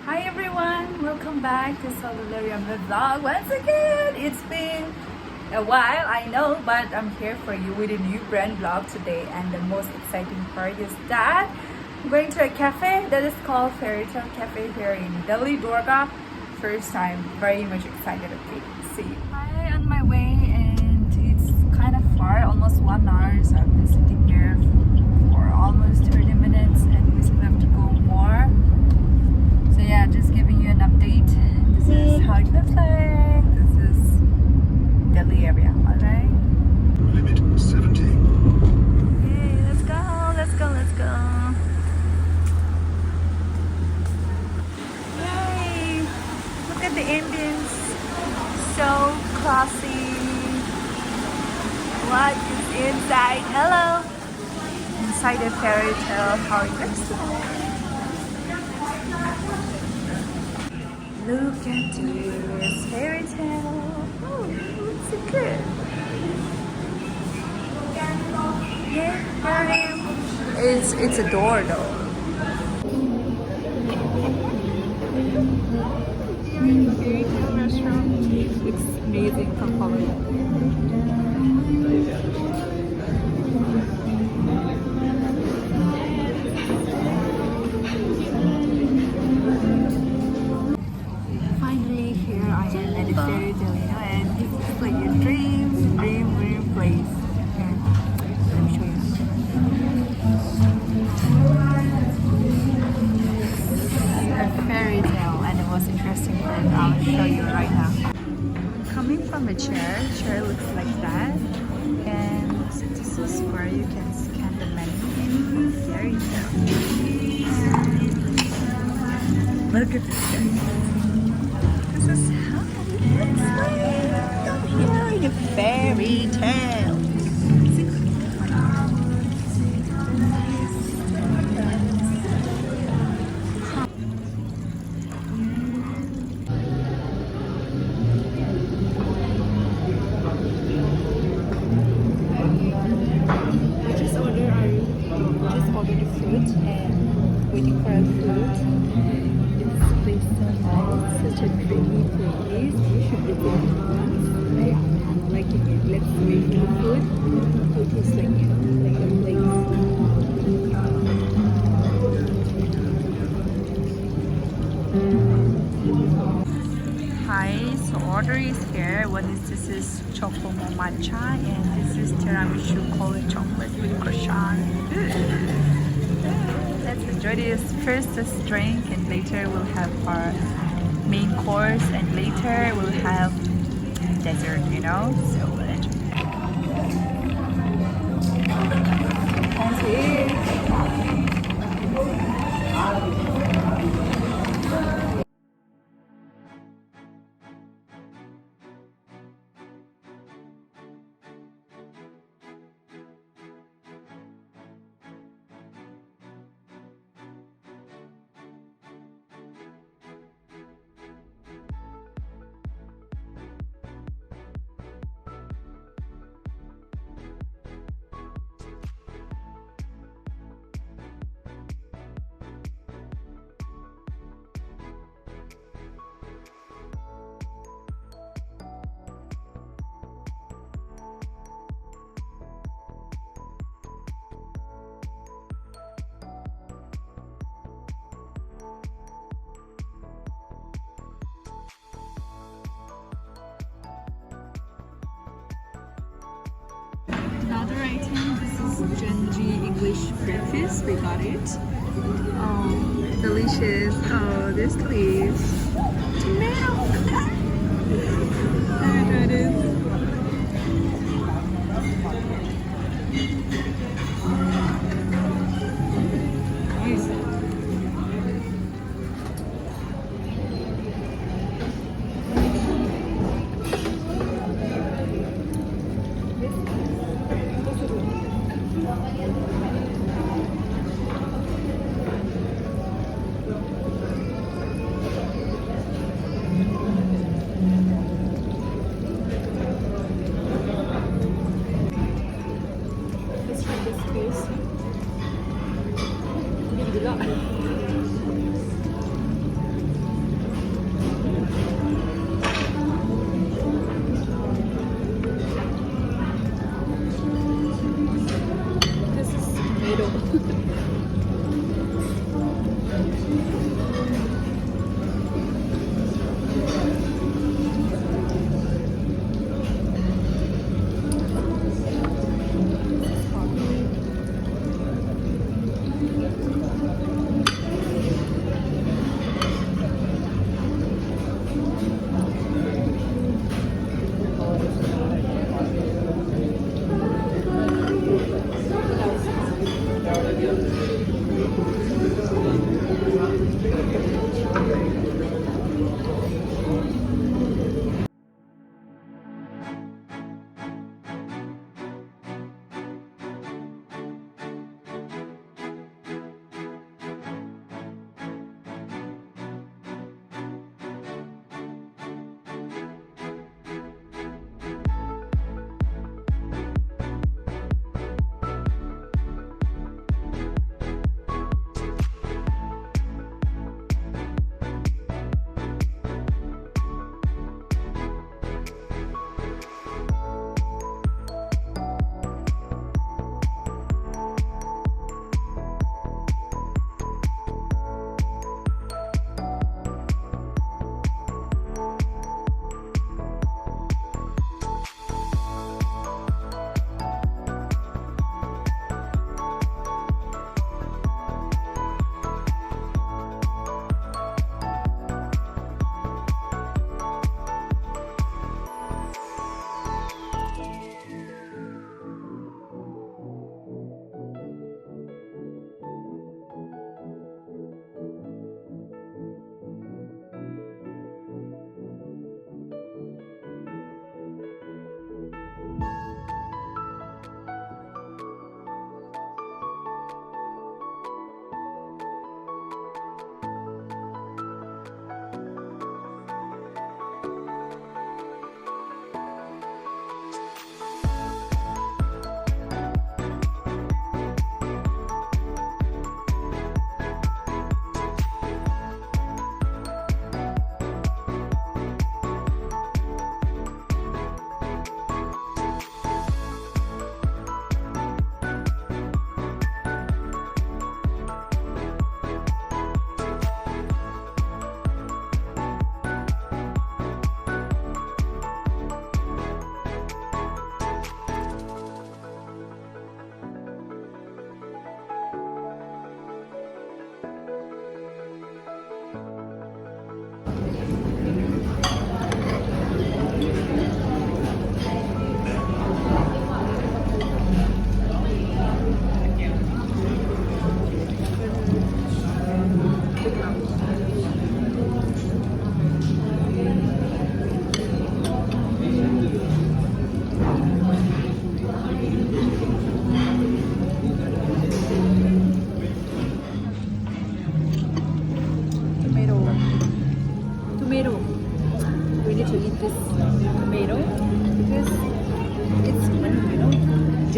Hi everyone, welcome back to Saulule Riame vlog once again. It's been a while, I know, but I'm here for you with a new brand vlog today. And the most exciting part is that I'm going to a cafe that is called Fairytales Cafe here in Delhi, Durga. First time, very much excited. Okay, see you. Hi, on my way, and it's kind of far, almost 1 hour. So I've been sitting here for almost 30 minutes, and we still have to go more. So yeah, just giving you an update. This is how it looks like. This is Delhi area, alright? Limit 70. Okay, let's go, let's go, let's go. Yay! Look at the ambience. So classy. What is inside? Hello! Inside a fairy tale, how it looks like. Look at this fairy tale. Oh, it's so good. Yeah, it's a door though. Fairy tale restaurant. It's amazing from Holland. Finally, here I am at the fairy tale, and this is like a dream place. Here, let me show you. A fairy tale, and the most interesting part I'll show you right now. Coming from a chair looks like that, and this is where you can scan the menu in fairy tale. Look at this guy. This is how it looks like here in a fairy tale. I just ordered the food and waiting for our food. This place is so nice, such a dreamy place. You should visit it once. I'm liking it. Let's wait for the food. It tastes like a place. Hi, so order is here. This is chocomo matcha, and this is tiramisu cold chocolate with croissant. Let's enjoy this. First this drink, and later we'll have our main course, and later we'll have dessert, you know? So we'll enjoy. That's it. Another item, this is Genji English breakfast. We got it. Oh, delicious. Oh, this please. Milk. There it is.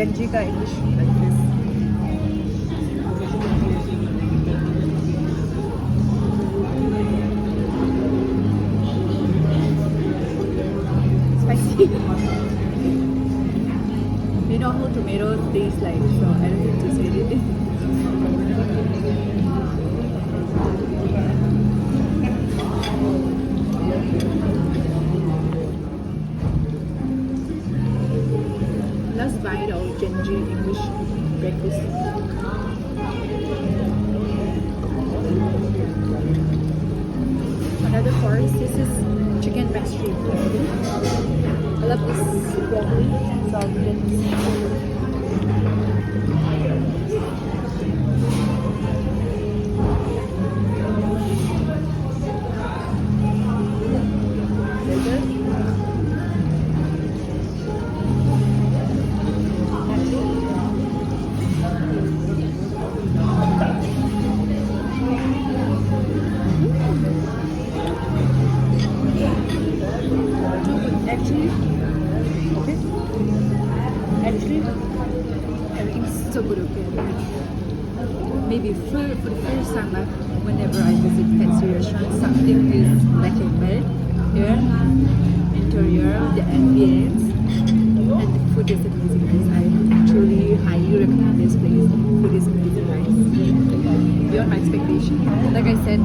Genji ka English like this. Spicy. You know how tomatoes taste like, so I don't need to say anything. Last bite of Genji English breakfast. Another course, this is chicken pastry. I love this broccoli and salted. Actually, everything's so good. Okay, maybe for the first time, whenever I visit fancy restaurants, something is like a melt here, interior, the ambience, and the food is amazing. Guys, I truly highly recommend this place. Food is amazing, nice, beyond my expectation. Like I said,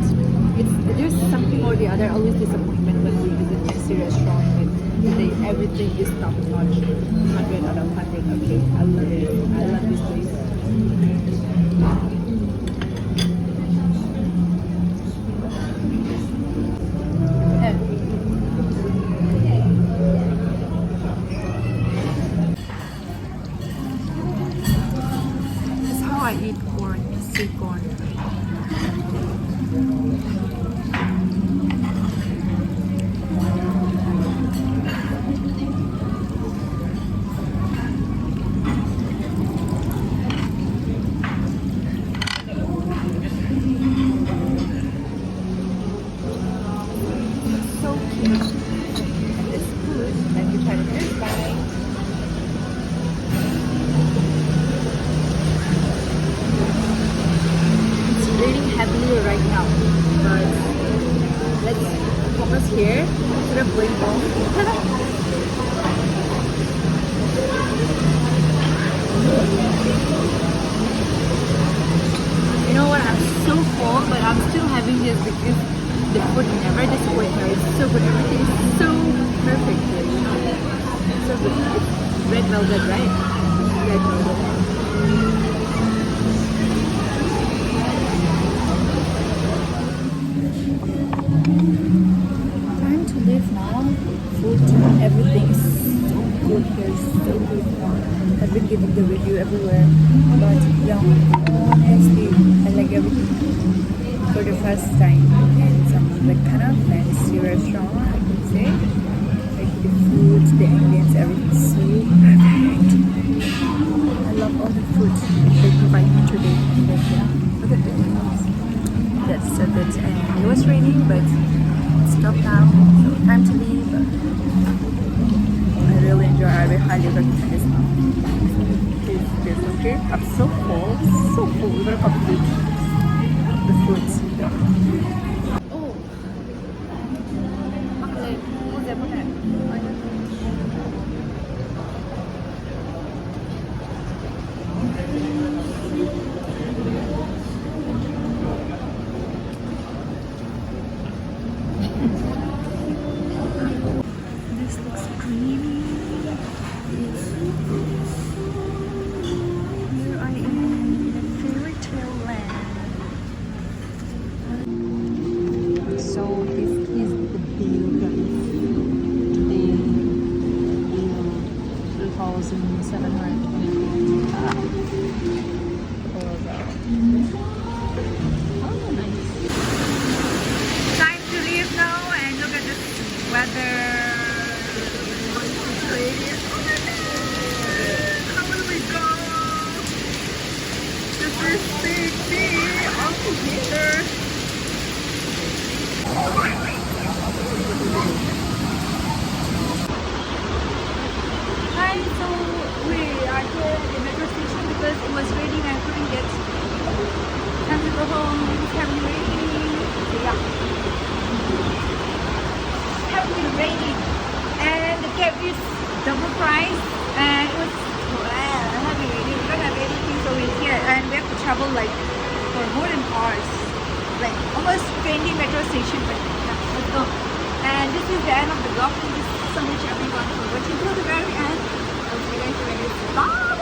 there's something or the other always disappointment when we visit fancy restaurant. Everything is top notch, 100 out of 100. Okay, I love it. I love this place. That's how I eat corn, sweet corn. Heavily right now, but let's focus here instead of going home. You know what? I'm so full, but I'm still having this because the food never disappoints me. It's so good. Everything is so perfect here. You know, so good. It's red velvet, right? Red velvet. Time to leave now. Food, everything is so good here, so good. I've been giving the review everywhere, but yeah, honestly, I like everything for the first time. And some like kind of fancy restaurant, I could say. Like the food, the ambience, everything's so perfect. I love all the food they provide me today. Like, yeah, look at the things. That's so good. And it was raining, but it's stopped now, so time to leave. I really enjoy. I will highly recommend this now. It's okay. I'm so full, so full. We're gonna complete the foods. Oh, okay. What's that? This looks creamy. Here I am in Fairytale land. So this is the bill, guys. Today, bill 2,720. Oh, nice. Time to leave now and look at this weather. ticket is double price, and it was heavy. We don't have anything, so we're here, and we have to travel like for more than hours, like almost 20 metro station. But yeah, let's go. And this is the end of the vlog. Thank you so much everyone for watching till the very end. I'll see you guys in the next vlog.